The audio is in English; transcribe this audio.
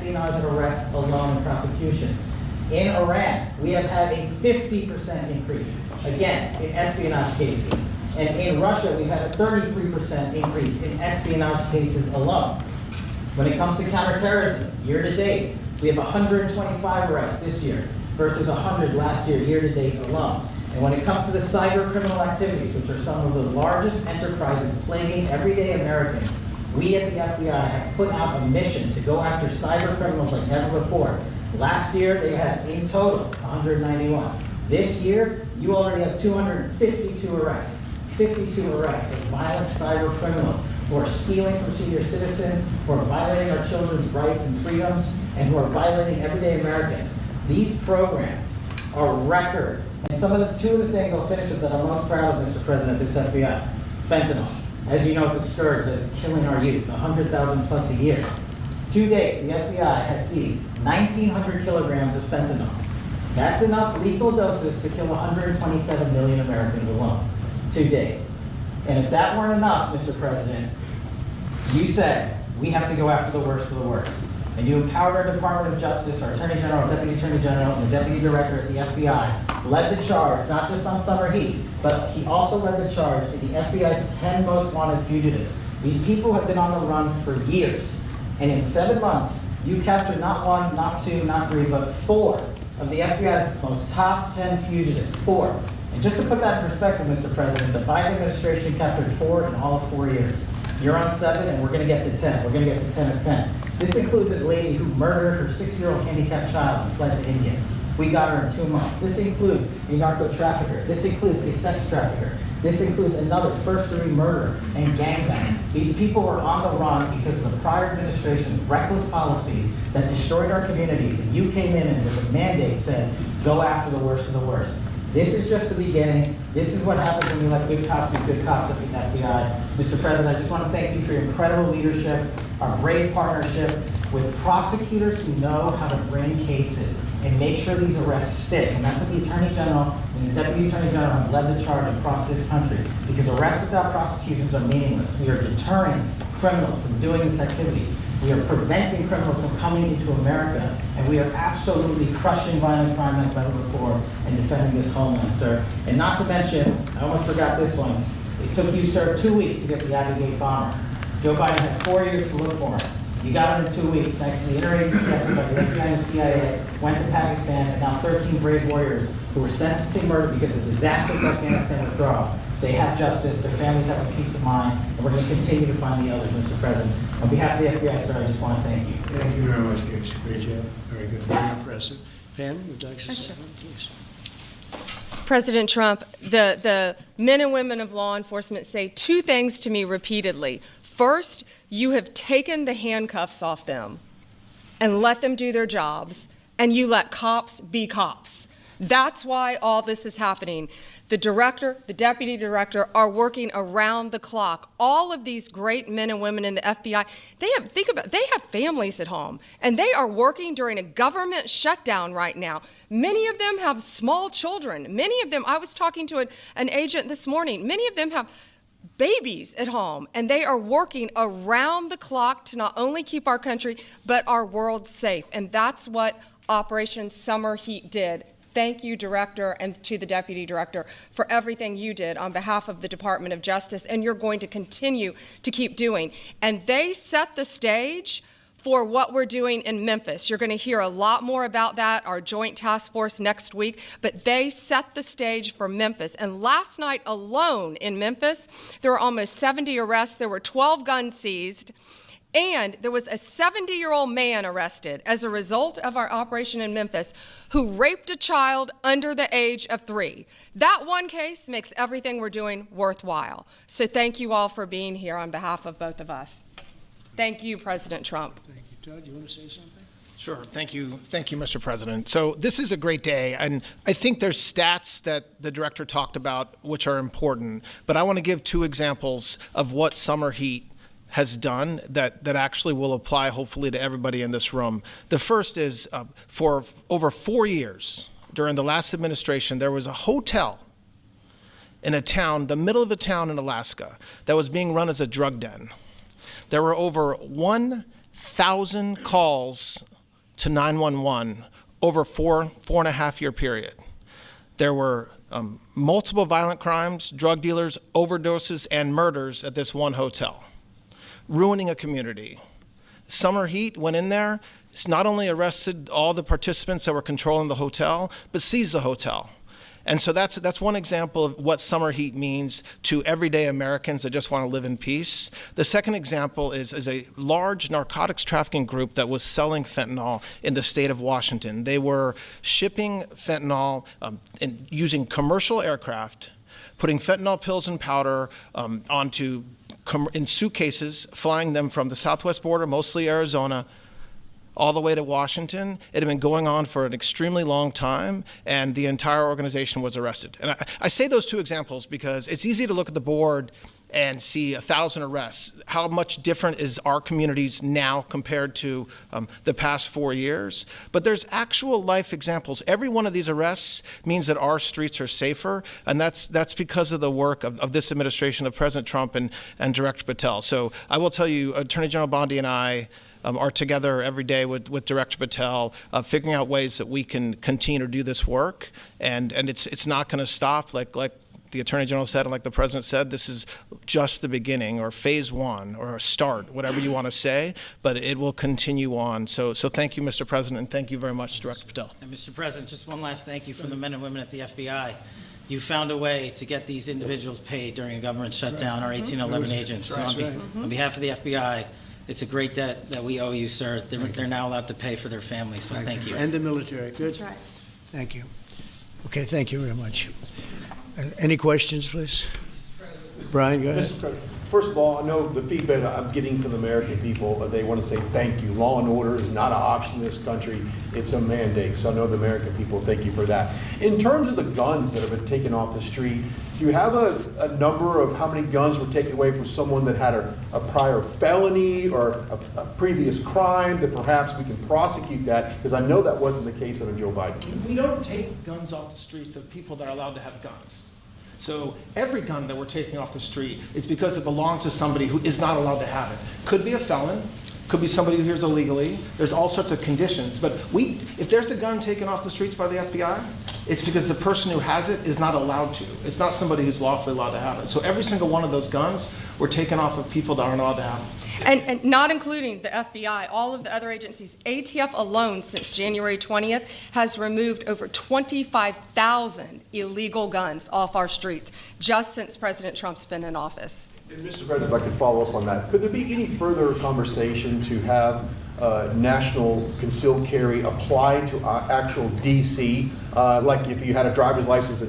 espionage arrests alone in prosecution. In Iran, we have had a 50% increase, again, in espionage cases. And in Russia, we've had a 33% increase in espionage cases alone. When it comes to counterterrorism, year to date, we have 125 arrests this year versus 100 last year, year to date alone. And when it comes to the cyber criminal activities, which are some of the largest enterprises plaguing everyday Americans, we at the FBI have put out a mission to go after cyber criminals like never before. Last year, they had in total 191. This year, you already have 252 arrests. 52 arrests of violent cyber criminals who are stealing from senior citizens, who are violating our children's rights and freedoms, and who are violating everyday Americans. These programs are record. And two of the things I'll finish with that I'm most proud of, Mr. President, this FBI. Fentanyl. As you know, it's a scourge that is killing our youth, 100,000 plus a year. To date, the FBI has seized 1,900 kilograms of fentanyl. That's enough lethal doses to kill 127 million Americans alone, to date. And if that weren't enough, Mr. President, you said we have to go after the worst of the worst. And you empowered our Department of Justice, our Attorney General, Deputy Attorney General, and the Deputy Director at the FBI, led the charge, not just on summer heat, but he also led the charge in the FBI's 10 most wanted fugitives. These people have been on the run for years. And in 7 months, you captured not one, not two, not three, but 4 of the FBI's most top 10 fugitives. 4. And just to put that in perspective, Mr. President, the Biden administration captured 4 in all of 4 years. You're on 7, and we're going to get to 10. We're going to get to 10 of 10. This includes a lady who murdered her 6-year-old handicapped child and fled to India. We got her in 2 months. This includes a narco trafficker. This includes a sex trafficker. This includes another first-degree murderer and gangbang. These people were on the run because of the prior administration's reckless policies that destroyed our communities. And you came in and with a mandate said, go after the worst of the worst. This is just the beginning. This is what happens when you let good cops be good cops at the FBI. Mr. President, I just want to thank you for your incredible leadership, our brave partnership with prosecutors who know how to bring cases and make sure these arrests stick. And that's what the Attorney General and the Deputy Attorney General have led the charge across this country. Because arrests without prosecutions are meaningless. We are deterring criminals from doing this activity. We are preventing criminals from coming into America, and we are absolutely crushing violent crime like never before and defending this homeland, sir. And not to mention, I almost forgot this one. It took you, sir, 2 weeks to get the Abbey Gate bomber. Joe Biden had 4 years to look for him. You got him in 2 weeks, thanks to the interagency effort by the FBI and the CIA, went to Pakistan, and now 13 brave warriors who were sentenced to murder because of the disastrous Afghanistan withdrawal. They have justice, their families have a peace of mind, and we're going to continue to find the others, Mr. President. On behalf of the FBI, sir, I just want to thank you. Thank you very much, Casey. Great job. Very good. Very impressive. Pam, would you like to say something, please? President Trump, the men and women of law enforcement say 2 things to me repeatedly. First, you have taken the handcuffs off them and let them do their jobs, and you let cops be cops. That's why all this is happening. The director, the deputy director are working around the clock. All of these great men and women in the FBI, they have families at home, and they are working during a government shutdown right now. Many of them have small children. Many of them, I was talking to an agent this morning, many of them have babies at home, and they are working around the clock to not only keep our country, but our world safe. And that's what Operation Summer Heat did. Thank you, Director, and to the Deputy Director for everything you did on behalf of the Department of Justice, and you're going to continue to keep doing. And they set the stage for what we're doing in Memphis. You're going to hear a lot more about that, our joint task force next week, but they set the stage for Memphis. And last night alone in Memphis, there were almost 70 arrests. There were 12 guns seized. And there was a 70-year-old man arrested as a result of our operation in Memphis who raped a child under the age of 3. That one case makes everything we're doing worthwhile. So thank you all for being here on behalf of both of us. Thank you, President Trump. Thank you. Todd, you want to say something? Sure. Thank you, Mr. President. So this is a great day, and I think there's stats that the director talked about which are important, but I want to give 2 examples of what summer heat has done that actually will apply hopefully to everybody in this room. The first is for over 4 years during the last administration, there was a hotel in a town, the middle of a town in Alaska, that was being run as a drug den. There were over 1,000 calls to 911 over four and a half year period. There were multiple violent crimes, drug dealers, overdoses, and murders at this one hotel, ruining a community. Summer Heat went in there. It's not only arrested all the participants that were controlling the hotel, but seized the hotel. And so that's one example of what Summer Heat means to everyday Americans that just want to live in peace. The second example is a large narcotics trafficking group that was selling fentanyl in the state of Washington. They were shipping fentanyl and using commercial aircraft, putting fentanyl pills and powder in suitcases, flying them from the southwest border, mostly Arizona, all the way to Washington. It had been going on for an extremely long time, and the entire organization was arrested. And I say those two examples because it's easy to look at the board and see 1,000 arrests. How much different is our communities now compared to the past 4 years? But there's actual life examples. Every one of these arrests means that our streets are safer, and that's because of the work of this administration, of President Trump and Director Patel. So I will tell you, Attorney General Bondi and I are together every day with Director Patel, figuring out ways that we can continue to do this work, and it's not going to stop. Like the Attorney General said, and like the President said, this is just the beginning, or phase one, or a start, whatever you want to say, but it will continue on. So thank you, Mr. President, and thank you very much, Director Patel. And Mr. President, just one last thank you from the men and women at the FBI. You found a way to get these individuals paid during a government shutdown, our 1811 agents. So on behalf of the FBI, it's a great debt that we owe you, sir. They're now allowed to pay for their families, so thank you. And the military. Good. That's right. Thank you. Okay, thank you very much. Any questions, please? Brian, go ahead. Mr. President, first of all, I know the feedback I'm getting from the American people, they want to say thank you. Law and order is not an option in this country. It's a mandate. So I know the American people thank you for that. In terms of the guns that have been taken off the street, do you have a number of how many guns were taken away from someone that had a prior felony or a previous crime that perhaps we can prosecute that? Because I know that wasn't the case under Joe Biden. We don't take guns off the streets of people that are allowed to have guns. So every gun that we're taking off the street is because it belongs to somebody who is not allowed to have it. Could be a felon, could be somebody who hears illegally. There's all sorts of conditions. But if there's a gun taken off the streets by the FBI, it's because the person who has it is not allowed to. It's not somebody who's lawfully allowed to have it. So every single one of those guns were taken off of people that aren't allowed to have them. And not including the FBI, all of the other agencies. ATF alone since January 20th has removed over 25,000 illegal guns off our streets just since President Trump's been in office. And Mr. President, if I could follow up on that, could there be any further conversation to have national concealed carry applied to actual DC? Like if you had a driver's license in